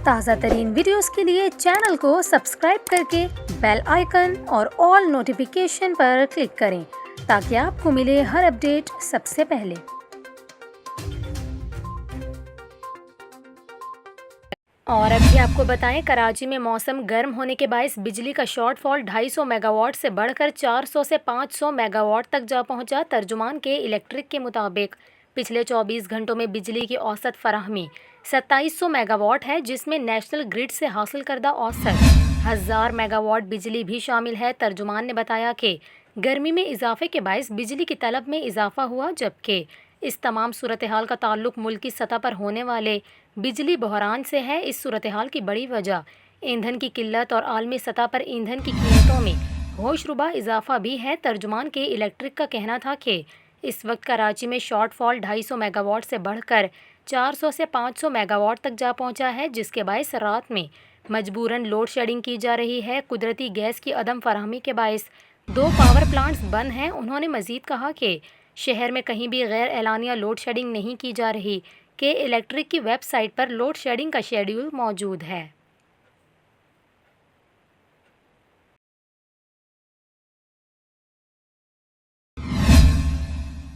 تازہ ترین ویڈیوز کے لیے چینل کو سبسکرائب کر کے بیل آئیکن اور آل نوٹیفیکیشن پر کلک کریں تاکہ آپ کو ملے ہر اپڈیٹ سب سے پہلے۔ اور اب بھی آپ کو بتائیں، کراچی میں موسم گرم ہونے کے باعث بجلی کا شارٹ فال 250 میگا واٹ سے بڑھ کر 400 سے 500 میگا واٹ تک جا پہنچا۔ ترجمان کے الیکٹرک کے مطابق پچھلے 24 گھنٹوں میں بجلی کی اوسط فراہمی 2700 میگا واٹ ہے، جس میں نیشنل گرڈ سے حاصل کردہ اوسط 1000 میگا واٹ بجلی بھی شامل ہے۔ ترجمان نے بتایا کہ گرمی میں اضافے کے باعث بجلی کی طلب میں اضافہ ہوا، جبکہ اس تمام صورتحال کا تعلق ملکی سطح پر ہونے والے بجلی بحران سے ہے۔ اس صورتحال کی بڑی وجہ ایندھن کی قلت اور عالمی سطح پر ایندھن کی قیمتوں میں ہوش ربا اضافہ بھی ہے۔ ترجمان کے الیکٹرک کا کہنا تھا کہ اس وقت کراچی میں شارٹ فال 250 میگا واٹ سے بڑھ کر 400 سے 500 میگا واٹ تک جا پہنچا ہے، جس کے باعث رات میں مجبوراً لوڈ شیڈنگ کی جا رہی ہے۔ قدرتی گیس کی عدم فراہمی کے باعث 2 پاور پلانٹس بند ہیں۔ انہوں نے مزید کہا کہ شہر میں کہیں بھی غیر اعلانیہ لوڈ شیڈنگ نہیں کی جا رہی کہ الیکٹرک کی ویب سائٹ پر لوڈ شیڈنگ کا شیڈول موجود ہے۔